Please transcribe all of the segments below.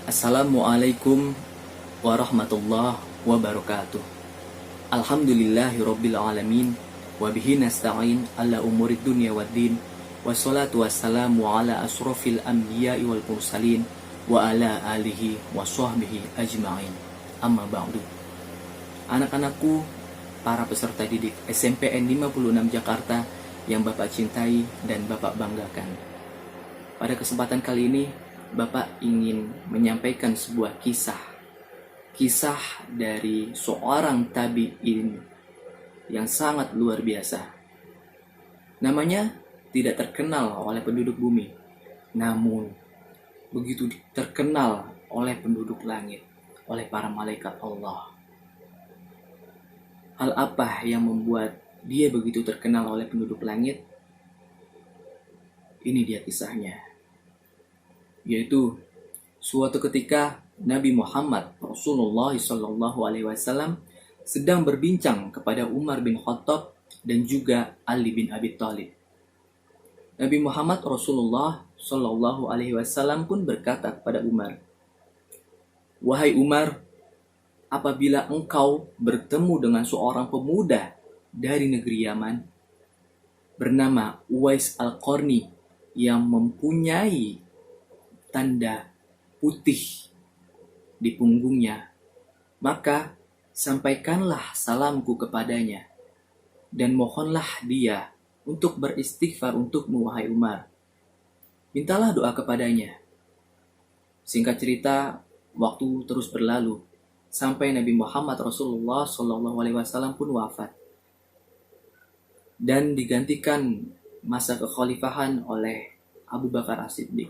Assalamualaikum warahmatullahi wabarakatuh. Alhamdulillahirabbil alamin wa bihi nasta'in ala umurid dunya waddin. Wassalatu wassalamu ala asrofil anbiya'i wal mursalin wa ala alihi wa sahbihi ajma'in. Amma ba'du. Anak-anakku, para peserta didik SMPN 56 Jakarta yang Bapak cintai dan Bapak banggakan. Pada kesempatan kali ini Bapak ingin menyampaikan sebuah kisah dari seorang tabi'in yang sangat luar biasa. Namanya tidak terkenal oleh penduduk bumi, namun begitu terkenal oleh penduduk langit, oleh para malaikat Allah. Hal apa yang membuat dia begitu terkenal oleh penduduk langit? Ini dia kisahnya, yaitu suatu ketika Nabi Muhammad Rasulullah SAW sedang berbincang kepada Umar bin Khattab dan juga Ali bin Abi Thalib. Nabi Muhammad Rasulullah SAW pun berkata kepada Umar, "Wahai Umar, apabila engkau bertemu dengan seorang pemuda dari negeri Yaman bernama Uwais Al-Qarni yang mempunyai tanda putih di punggungnya, maka sampaikanlah salamku kepadanya dan mohonlah dia untuk beristighfar untukmu, wahai Umar. Mintalah doa kepadanya." Singkat cerita, waktu terus berlalu sampai Nabi Muhammad Rasulullah SAW pun wafat dan digantikan masa kekhalifahan oleh Abu Bakar As-Siddiq.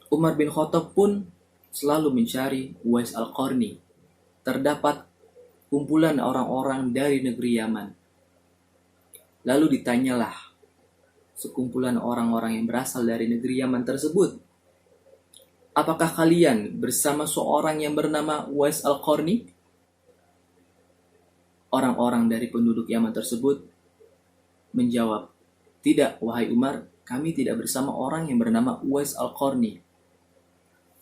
Umar bin Khattab pun selalu mencari Uwais Al-Qarni. Terdapat kumpulan orang-orang dari negeri Yaman. Lalu ditanyalah sekumpulan orang-orang yang berasal dari negeri Yaman tersebut, "Apakah kalian bersama seorang yang bernama Uwais Al-Qarni?" Orang-orang dari penduduk Yaman tersebut menjawab, "Tidak, wahai Umar, kami tidak bersama orang yang bernama Uwais Al-Qarni."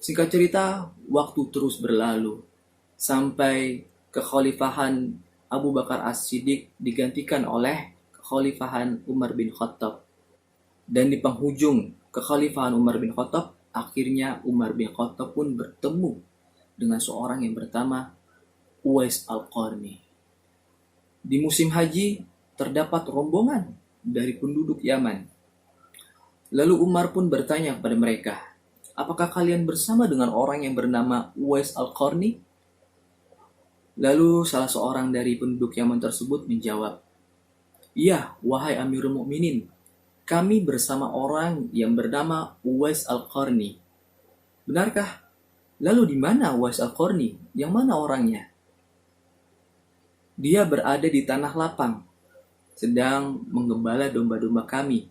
Singkat cerita, waktu terus berlalu sampai kekhalifahan Abu Bakar As-Siddiq digantikan oleh kekhalifahan Umar bin Khattab. Dan di penghujung kekhalifahan Umar bin Khattab, akhirnya Umar bin Khattab pun bertemu dengan seorang yang bernama Uwais Al-Qarni. Di musim haji terdapat rombongan dari penduduk Yaman. Lalu Umar pun bertanya kepada mereka, "Apakah kalian bersama dengan orang yang bernama Uwais Al-Qarni?" Lalu salah seorang dari penduduk Yaman tersebut menjawab, "Iya, wahai Amirul Mukminin, kami bersama orang yang bernama Uwais Al-Qarni." "Benarkah? Lalu di mana Uwais Al-Qarni? Yang mana orangnya?" "Dia berada di tanah lapang, sedang menggembala domba-domba kami.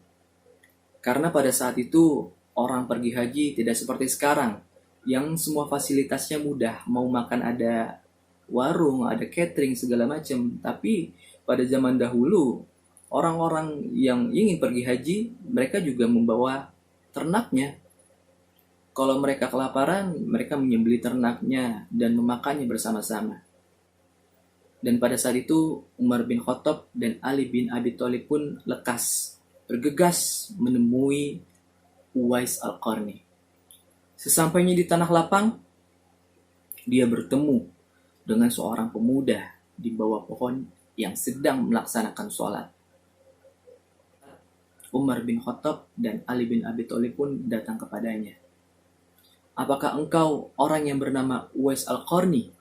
Karena pada saat itu orang pergi haji tidak seperti sekarang, yang semua fasilitasnya mudah. Mau makan ada warung, ada catering, segala macam. Tapi pada zaman dahulu, orang-orang yang ingin pergi haji, mereka juga membawa ternaknya. Kalau mereka kelaparan, mereka menyembelih ternaknya dan memakannya bersama-sama." Dan pada saat itu, Umar bin Khattab dan Ali bin Abi Thalib pun lekas bergegas menemui Uwais Al-Qarni. Sesampainya di tanah lapang, dia bertemu dengan seorang pemuda di bawah pohon yang sedang melaksanakan sholat. Umar bin Khattab dan Ali bin Abi Thalib pun datang kepadanya. "Apakah engkau orang yang bernama Uwais Al-Qarni?"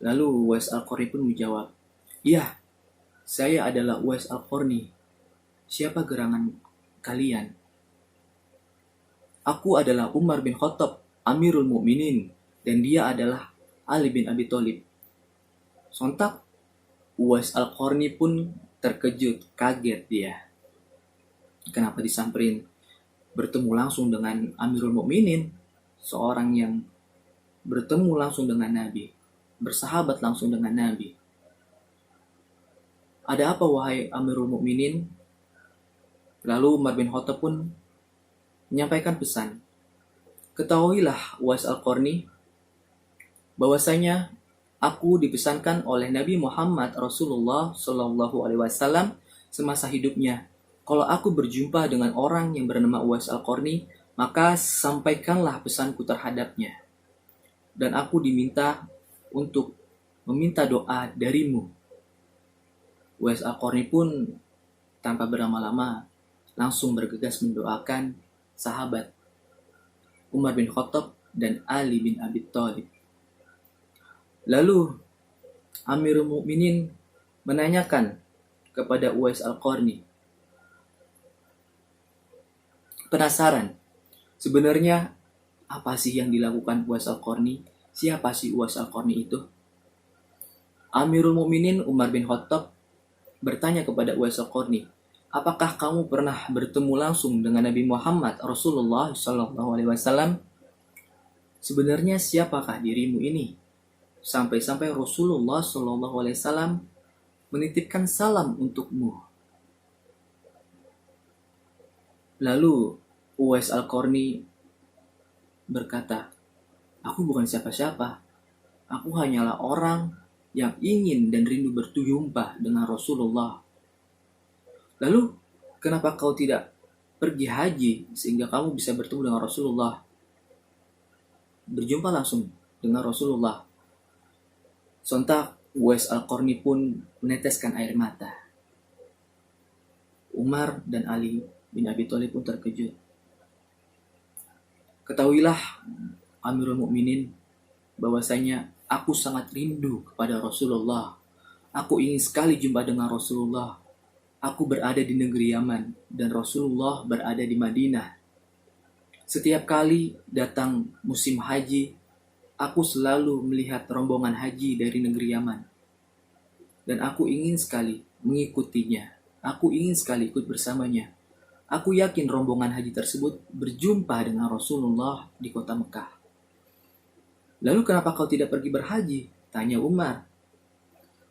Lalu Uwais Al-Qarni pun menjawab, "Iya, saya adalah Uwais Al-Qarni. Siapa gerangan kalian?" "Aku adalah Umar bin Khattab, Amirul Mukminin, dan dia adalah Ali bin Abi Thalib." Sontak Uwais Al-Qarni pun terkejut, kaget dia. Kenapa disamperin? Bertemu langsung dengan Amirul Mukminin, seorang yang bertemu langsung dengan Nabi, bersahabat langsung dengan Nabi. "Ada apa wahai Amirul Mukminin?" Lalu Umar bin Khattab pun menyampaikan pesan, Ketahuilah Uwais Al-Qarni bahwasanya aku dipesankan oleh Nabi Muhammad Rasulullah Shallallahu Alaihi Wasallam semasa hidupnya. Kalau aku berjumpa dengan orang yang bernama Uwais Al-Qarni, maka sampaikanlah pesanku terhadapnya. Dan aku diminta untuk meminta doa darimu. Uwais Al-Qarni pun tanpa berlama-lama langsung bergegas mendoakan sahabat Umar bin Khattab dan Ali bin Abi Thalib. Lalu Amirul Mukminin menanyakan kepada Uwais Al-Qarni, penasaran, sebenarnya apa sih yang dilakukan Uwais Al-Qarni? Siapa sih Uwais Al-Qarni itu? Amirul Mukminin Umar bin Khattab bertanya kepada Uwais Al-Qarni, apakah kamu pernah bertemu langsung dengan Nabi Muhammad Rasulullah SAW? Sebenarnya siapakah dirimu ini? Sampai-sampai Rasulullah SAW menitipkan salam untukmu. Lalu Uwais Al-Qarni berkata, aku bukan siapa-siapa. Aku hanyalah orang yang ingin dan rindu berjumpa dengan Rasulullah. Lalu kenapa kau tidak pergi haji sehingga kamu bisa bertemu dengan Rasulullah? Berjumpa langsung dengan Rasulullah. Sontak Uwais Al-Qarni pun meneteskan air mata. Umar dan Ali bin Abi Thalib pun terkejut. Ketahuilah Amirul Mukminin bahwasanya aku sangat rindu kepada Rasulullah. Aku ingin sekali jumpa dengan Rasulullah. Aku berada di negeri Yaman dan Rasulullah berada di Madinah. Setiap kali datang musim haji, aku selalu melihat rombongan haji dari negeri Yaman. Dan aku ingin sekali mengikutinya. Aku ingin sekali ikut bersamanya. Aku yakin rombongan haji tersebut berjumpa dengan Rasulullah di kota Mekah. Lalu kenapa kau tidak pergi berhaji? Tanya Umar.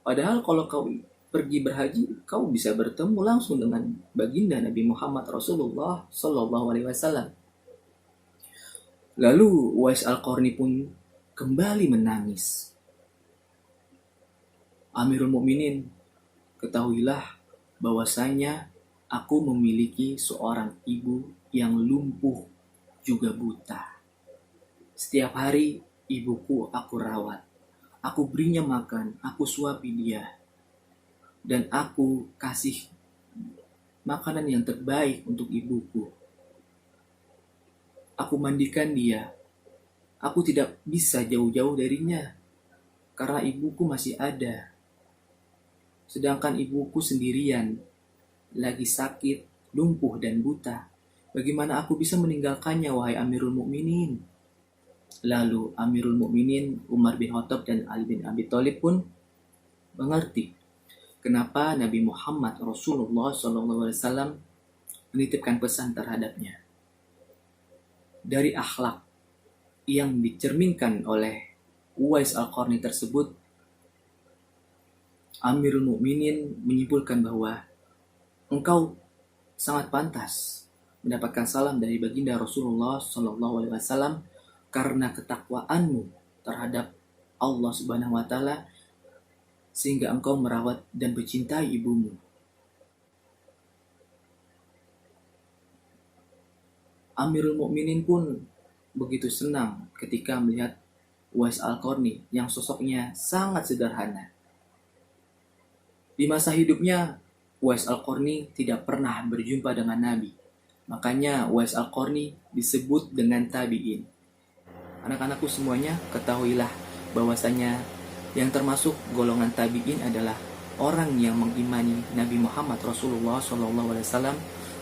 Padahal kalau kau pergi berhaji, kau bisa bertemu langsung dengan baginda Nabi Muhammad Rasulullah Sallallahu Alaihi Wasallam. Lalu Uwais Al-Qarni pun kembali menangis. Amirul Mukminin, ketahuilah bahwasanya aku memiliki seorang ibu yang lumpuh juga buta. Setiap hari ibuku aku rawat. Aku berinya makan, aku suapi dia. Dan aku kasih makanan yang terbaik untuk ibuku. Aku mandikan dia. Aku tidak bisa jauh-jauh darinya karena ibuku masih ada. Sedangkan ibuku sendirian, lagi sakit, lumpuh dan buta. Bagaimana aku bisa meninggalkannya, wahai Amirul Mukminin? Lalu Amirul Mukminin Umar bin Khattab dan Ali bin Abi Thalib pun mengerti kenapa Nabi Muhammad Rasulullah SAW menitipkan pesan terhadapnya. Dari akhlak yang dicerminkan oleh Uwais Al-Qarni tersebut, Amirul Mukminin menyimpulkan bahwa engkau sangat pantas mendapatkan salam dari baginda Rasulullah SAW karena ketakwaanmu terhadap Allah Subhanahu wa Ta'ala, sehingga engkau merawat dan mencintai ibumu. Amirul Mukminin pun begitu senang ketika melihat Uwais Al-Qarni yang sosoknya sangat sederhana. Di masa hidupnya, Uwais Al-Qarni tidak pernah berjumpa dengan Nabi. Makanya Uwais Al-Qarni disebut dengan tabi'in. Anak-anakku semuanya, ketahuilah bahwasanya yang termasuk golongan tabi'in adalah orang yang mengimani Nabi Muhammad Rasulullah SAW,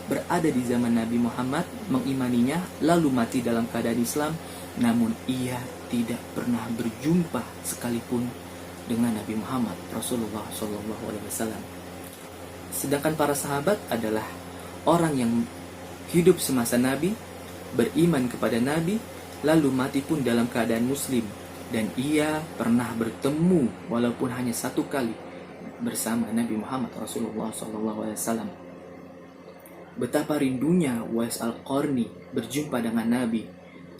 berada di zaman Nabi Muhammad, mengimaninya, lalu mati dalam keadaan Islam, namun ia tidak pernah berjumpa sekalipun dengan Nabi Muhammad Rasulullah SAW. Sedangkan para sahabat adalah orang yang hidup semasa Nabi, beriman kepada Nabi, lalu mati pun dalam keadaan Muslim, dan ia pernah bertemu walaupun hanya satu kali bersama Nabi Muhammad Rasulullah SAW. Betapa rindunya Uwais Al-Qarni berjumpa dengan Nabi.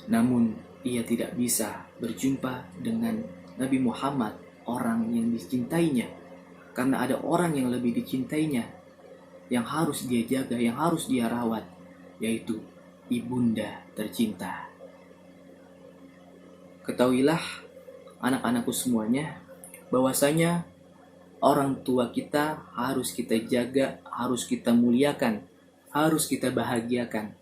Namun ia tidak bisa berjumpa dengan Nabi Muhammad, orang yang dicintainya, karena ada orang yang lebih dicintainya, yang harus dia jaga, yang harus dia rawat, yaitu ibunda tercinta. Ketahuilah anak-anakku semuanya, bahwasanya orang tua kita harus kita jaga, harus kita muliakan, harus kita bahagiakan.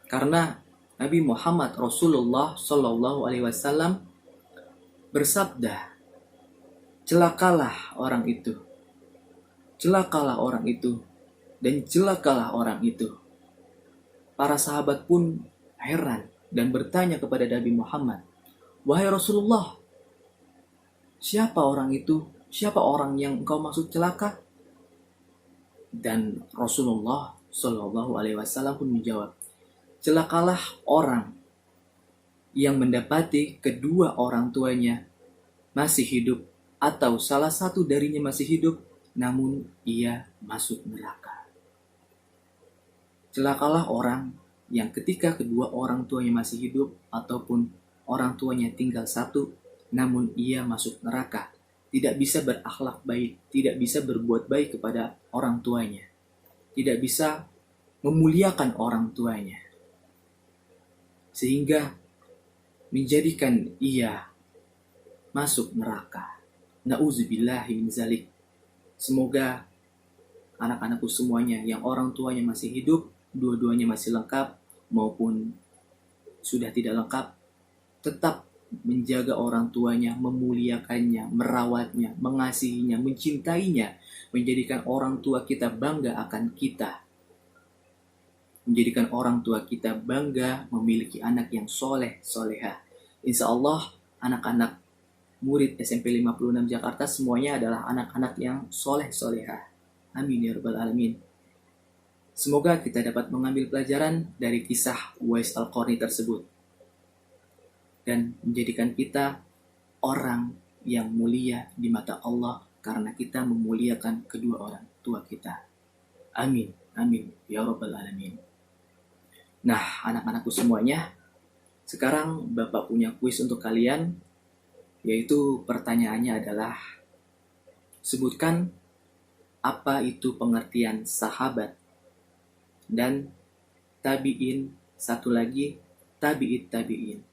Karena Nabi Muhammad Rasulullah Shallallahu Alaihi Wasallam bersabda, celakalah orang itu, celakalah orang itu, dan celakalah orang itu. Para sahabat pun heran dan bertanya kepada Nabi Muhammad, wahai Rasulullah, siapa orang itu? Siapa orang yang engkau maksud celaka? Dan Rasulullah Shallallahu Alaihi Wasallam pun menjawab, celakalah orang yang mendapati kedua orang tuanya masih hidup atau salah satu darinya masih hidup, namun ia masuk neraka. Celakalah orang yang ketika kedua orang tuanya masih hidup ataupun orang tuanya tinggal satu, namun ia masuk neraka. Tidak bisa berakhlak baik, tidak bisa berbuat baik kepada orang tuanya, tidak bisa memuliakan orang tuanya, sehingga menjadikan ia masuk neraka. Na'udzubillahi min zalik. Semoga anak-anakku semuanya yang orang tuanya masih hidup, dua-duanya masih lengkap maupun sudah tidak lengkap, tetap menjaga orang tuanya, memuliakannya, merawatnya, mengasihinya, mencintainya, menjadikan orang tua kita bangga akan kita, menjadikan orang tua kita bangga memiliki anak yang soleh, soleha. Insya Allah anak-anak murid SMP 56 Jakarta semuanya adalah anak-anak yang soleh, soleha. Amin ya rabbal alamin. Semoga kita dapat mengambil pelajaran dari kisah Uwais Al-Qarni tersebut dan menjadikan kita orang yang mulia di mata Allah karena kita memuliakan kedua orang tua kita. Amin, amin ya rabbal alamin. Nah, anak-anakku semuanya, sekarang Bapak punya kuis untuk kalian, yaitu pertanyaannya adalah, sebutkan apa itu pengertian sahabat, dan tabi'in, satu lagi tabi'it tabi'in.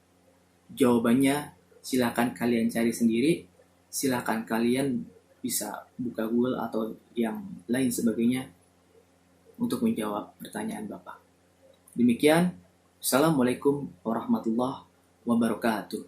Jawabannya silakan kalian cari sendiri, silakan kalian bisa buka Google atau yang lain sebagainya untuk menjawab pertanyaan Bapak. Demikian, Assalamualaikum warahmatullahi wabarakatuh.